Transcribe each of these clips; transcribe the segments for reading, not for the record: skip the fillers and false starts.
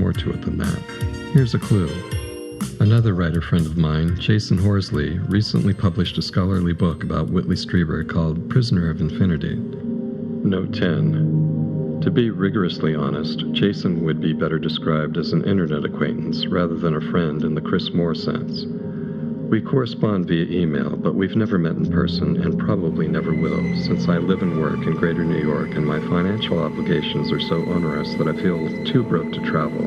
more to it than that. Here's a clue. Another writer friend of mine, Jason Horsley, recently published a scholarly book about Whitley Strieber called Prisoner of Infinity. Note 10. To be rigorously honest, Jason would be better described as an internet acquaintance rather than a friend in the Chris Moore sense. We correspond via email, but we've never met in person and probably never will, since I live and work in Greater New York and my financial obligations are so onerous that I feel too broke to travel.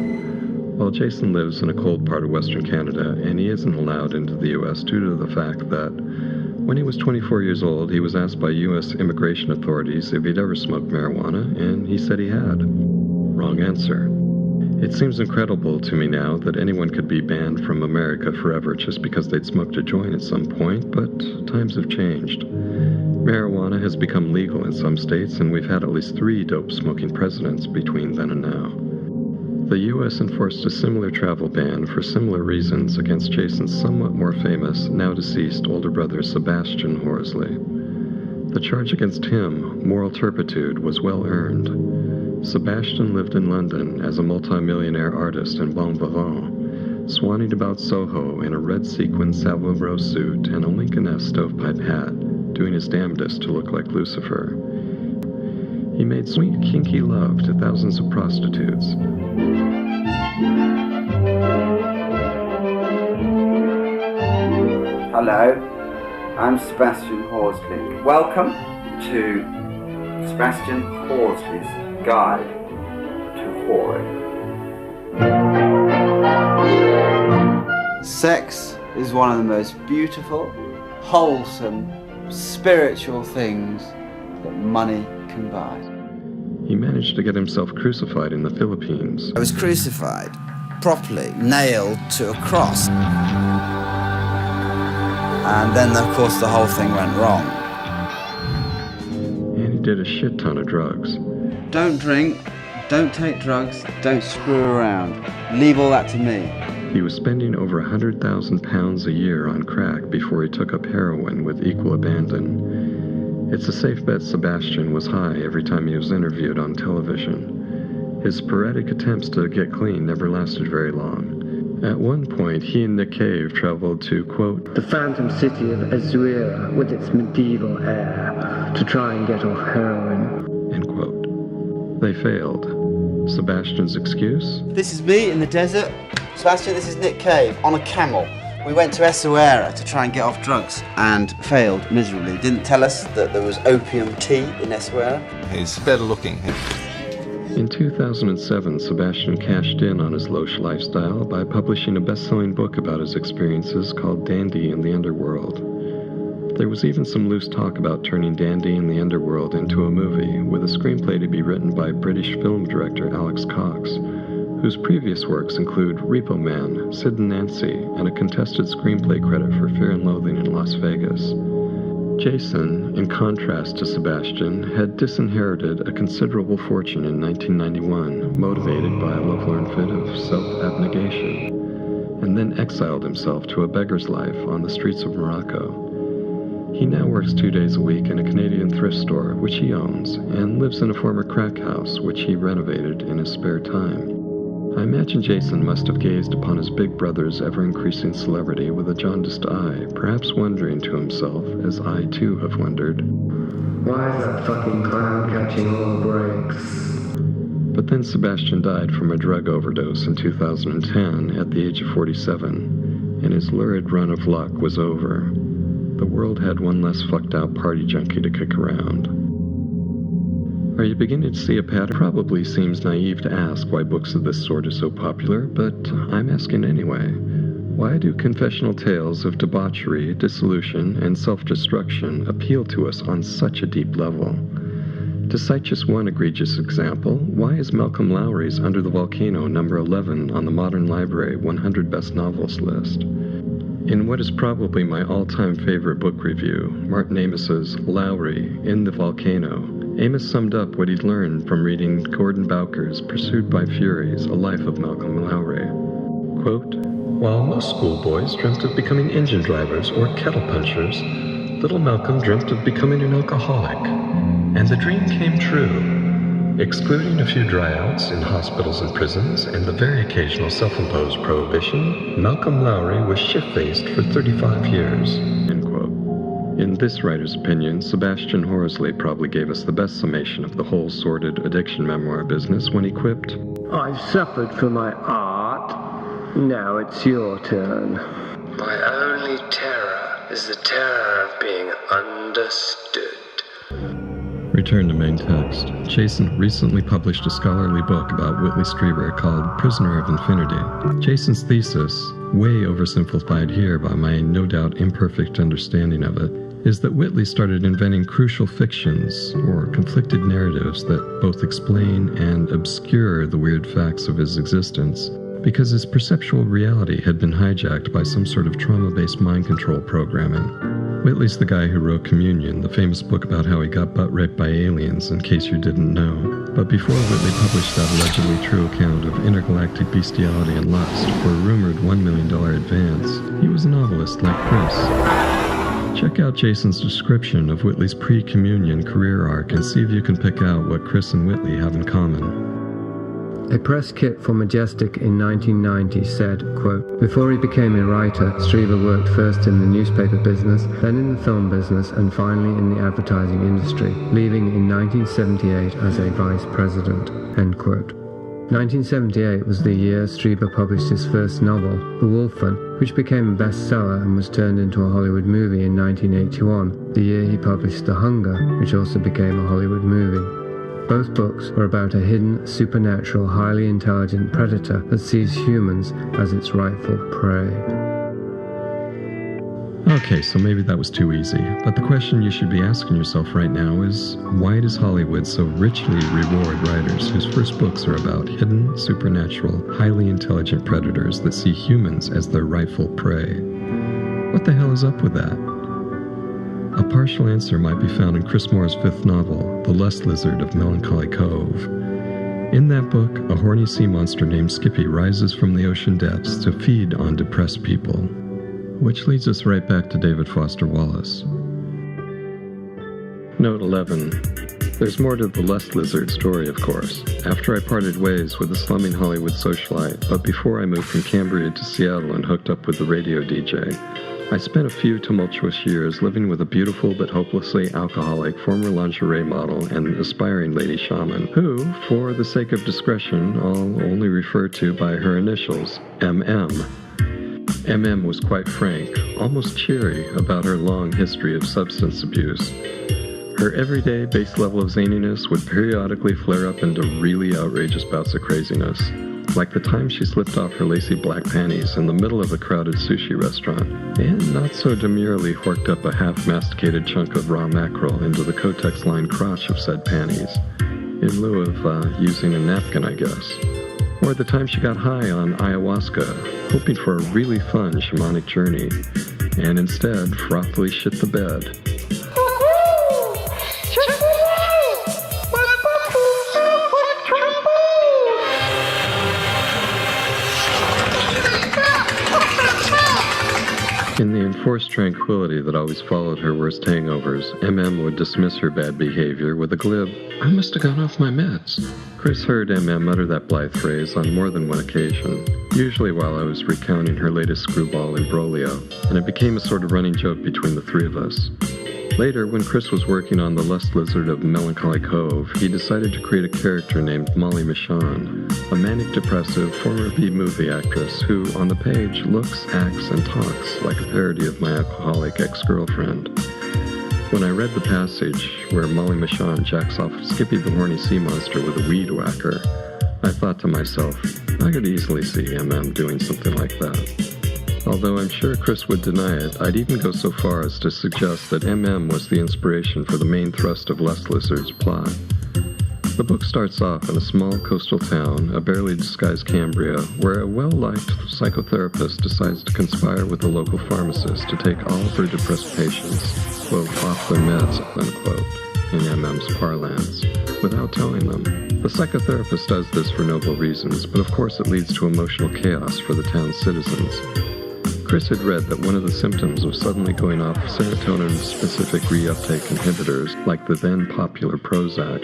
While Jason lives in a cold part of Western Canada, and he isn't allowed into the U.S. due to the fact that when he was 24 years old, he was asked by U.S. immigration authorities if he'd ever smoked marijuana, and he said he had. Wrong answer. It seems incredible to me now that anyone could be banned from America forever just because they'd smoked a joint at some point, but times have changed. Marijuana has become legal in some states, and we've had at least 3 dope-smoking presidents between then and now. The U.S. enforced a similar travel ban for similar reasons against Jason's somewhat more famous, now-deceased older brother Sebastian Horsley. The charge against him, moral turpitude, was well earned. Sebastian lived in London as a multi-millionaire artist and bon vivant, swanning about Soho in a red sequin Savile Row suit and a Lincoln-esque stovepipe hat, doing his damnedest to look like Lucifer. He made sweet, kinky love to thousands of prostitutes. Hello, I'm Sebastian Horsley. Welcome to Sebastian Horsley's Guide to Whoring. Sex is one of the most beautiful, wholesome, spiritual things that money can buy. He managed to get himself crucified in the Philippines. I was crucified, properly, nailed to a cross. And then, of course, the whole thing went wrong. And he did a shit ton of drugs. Don't drink, don't take drugs, don't screw around. Leave all that to me. He was spending over 100,000 pounds a year on crack before he took up heroin with equal abandon. It's a safe bet Sebastian was high every time he was interviewed on television. His sporadic attempts to get clean never lasted very long. At one point, he and Nick Cave traveled to, quote, the phantom city of Azuera with its medieval air to try and get off heroin. End quote. They failed. Sebastian's excuse? This is me in the desert. Sebastian, this is Nick Cave on a camel. We went to Azuera to try and get off drugs and failed miserably. Didn't tell us that there was opium tea in Azuera. He's better looking. In 2007, Sebastian cashed in on his louche lifestyle by publishing a best-selling book about his experiences called Dandy in the Underworld. There was even some loose talk about turning Dandy in the Underworld into a movie, with a screenplay to be written by British film director Alex Cox, whose previous works include Repo Man, Sid and Nancy, and a contested screenplay credit for Fear and Loathing in Las Vegas. Jason, in contrast to Sebastian, had disinherited a considerable fortune in 1991, motivated by a love-learned fit of self-abnegation, and then exiled himself to a beggar's life on the streets of Morocco. He now works 2 days a week in a Canadian thrift store, which he owns, and lives in a former crack house, which he renovated in his spare time. I imagine Jason must have gazed upon his big brother's ever-increasing celebrity with a jaundiced eye, perhaps wondering to himself, as I too have wondered, why is that fucking clown catching all the breaks? But then Sebastian died from a drug overdose in 2010 at the age of 47, and his lurid run of luck was over. The world had one less fucked-out party junkie to kick around. Are you beginning to see a pattern? It probably seems naive to ask why books of this sort are so popular, but I'm asking anyway. Why do confessional tales of debauchery, dissolution, and self-destruction appeal to us on such a deep level? To cite just one egregious example, why is Malcolm Lowry's Under the Volcano number 11 on the Modern Library 100 Best Novels list? In what is probably my all-time favorite book review, Martin Amos's Lowry, In the Volcano, Amos summed up what he'd learned from reading Gordon Bowker's Pursued by Furies, A Life of Malcolm Lowry. Quote, while most schoolboys dreamt of becoming engine drivers or kettle punchers, little Malcolm dreamt of becoming an alcoholic. And the dream came true. Excluding a few dryouts in hospitals and prisons and the very occasional self-imposed prohibition, Malcolm Lowry was shit-faced for 35 years, end quote. In this writer's opinion, Sebastian Horsley probably gave us the best summation of the whole sordid addiction memoir business when he quipped, I've suffered for my art. Now it's your turn. My only terror is the terror of being understood. Return to main text. Jason recently published a scholarly book about Whitley Strieber called Prisoner of Infinity. Jason's thesis, way oversimplified here by my no doubt imperfect understanding of it, is that Whitley started inventing crucial fictions, or conflicted narratives that both explain and obscure the weird facts of his existence, because his perceptual reality had been hijacked by some sort of trauma-based mind control programming. Whitley's the guy who wrote Communion, the famous book about how he got butt-raped by aliens, in case you didn't know. But before Whitley published that allegedly true account of intergalactic bestiality and lust for a rumored $1 million advance, he was a novelist like Chris. Check out Jason's description of Whitley's pre-Communion career arc and see if you can pick out what Chris and Whitley have in common. A press kit for Majestic in 1990 said, quote, before he became a writer, Strieber worked first in the newspaper business, then in the film business, and finally in the advertising industry, leaving in 1978 as a vice president, end quote. 1978 was the year Strieber published his first novel, The Wolfen, which became a bestseller and was turned into a Hollywood movie in 1981, the year he published The Hunger, which also became a Hollywood movie. Both books are about a hidden, supernatural, highly intelligent predator that sees humans as its rightful prey. Okay, so maybe that was too easy, but the question you should be asking yourself right now is, why does Hollywood so richly reward writers whose first books are about hidden, supernatural, highly intelligent predators that see humans as their rightful prey? What the hell is up with that? A partial answer might be found in Chris Moore's fifth novel, The Lust Lizard of Melancholy Cove. In that book, a horny sea monster named Skippy rises from the ocean depths to feed on depressed people. Which leads us right back to David Foster Wallace. Note 11. There's more to the Lust Lizard story, of course. After I parted ways with a slumming Hollywood socialite, but before I moved from Cambria to Seattle and hooked up with the radio DJ, I spent a few tumultuous years living with a beautiful but hopelessly alcoholic former lingerie model and aspiring lady shaman, who, for the sake of discretion, I'll only refer to by her initials, MM. MM was quite frank, almost cheery, about her long history of substance abuse. Her everyday base level of zaniness would periodically flare up into really outrageous bouts of craziness, like the time she slipped off her lacy black panties in the middle of a crowded sushi restaurant, and not so demurely horked up a half-masticated chunk of raw mackerel into the Kotex-lined crotch of said panties, in lieu of using a napkin, I guess. Or the time she got high on ayahuasca, hoping for a really fun shamanic journey, and instead frothily shit the bed. In the enforced tranquility that always followed her worst hangovers, MM would dismiss her bad behavior with a glib, I must have gone off my meds. Chris heard MM utter that blithe phrase on more than one occasion, usually while I was recounting her latest screwball imbroglio, and it became a sort of running joke between the three of us. Later, when Chris was working on The Lust Lizard of Melancholy Cove, he decided to create a character named Molly Michon, a manic-depressive former B-movie actress who, on the page, looks, acts, and talks like a parody of my alcoholic ex-girlfriend. When I read the passage where Molly Michon jacks off Skippy the horny sea monster with a weed whacker, I thought to myself, I could easily see MM doing something like that. Although I'm sure Chris would deny it, I'd even go so far as to suggest that MM was the inspiration for the main thrust of Lust Lizard's plot. The book starts off in a small coastal town, a barely disguised Cambria, where a well-liked psychotherapist decides to conspire with a local pharmacist to take all of her depressed patients, quote, off their meds, unquote, in MM's parlance, without telling them. The psychotherapist does this for noble reasons, but of course it leads to emotional chaos for the town's citizens. Chris had read that one of the symptoms of suddenly going off serotonin-specific reuptake inhibitors, like the then-popular Prozac,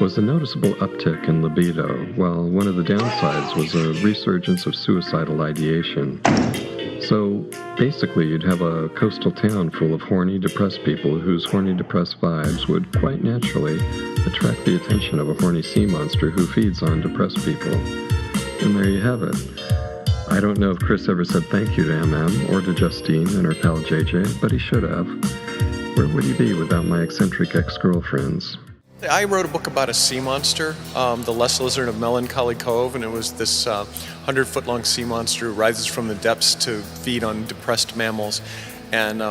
was a noticeable uptick in libido, while one of the downsides was a resurgence of suicidal ideation. So basically, you'd have a coastal town full of horny, depressed people whose horny, depressed vibes would quite naturally attract the attention of a horny sea monster who feeds on depressed people. And there you have it. I don't know if Chris ever said thank you to MM or to Justine and her pal JJ, but he should have. Where would he be without my eccentric ex-girlfriends? I wrote a book about a sea monster, the Les Lizard of Melancholy Cove, and it was this 100-foot-long sea monster who rises from the depths to feed on depressed mammals and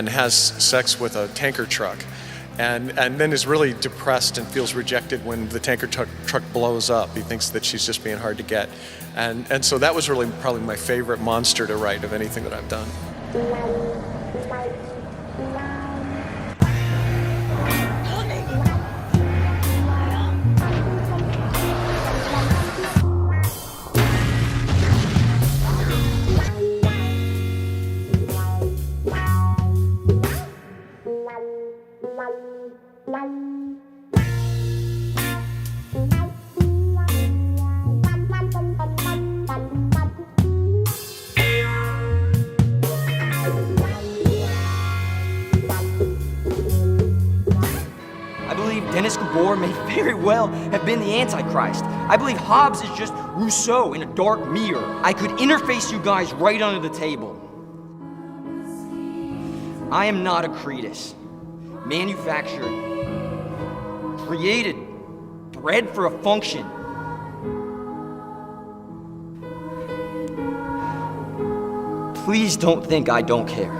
has sex with a tanker truck. And then is really depressed and feels rejected when the tanker truck blows up. He thinks that she's just being hard to get. And so that was really probably my favorite monster to write of anything that I've done. May very well have been the Antichrist. I believe Hobbes is just Rousseau in a dark mirror. I could interface you guys right under the table. I am not a cretus. Manufactured, created, bred for a function. Please don't think I don't care.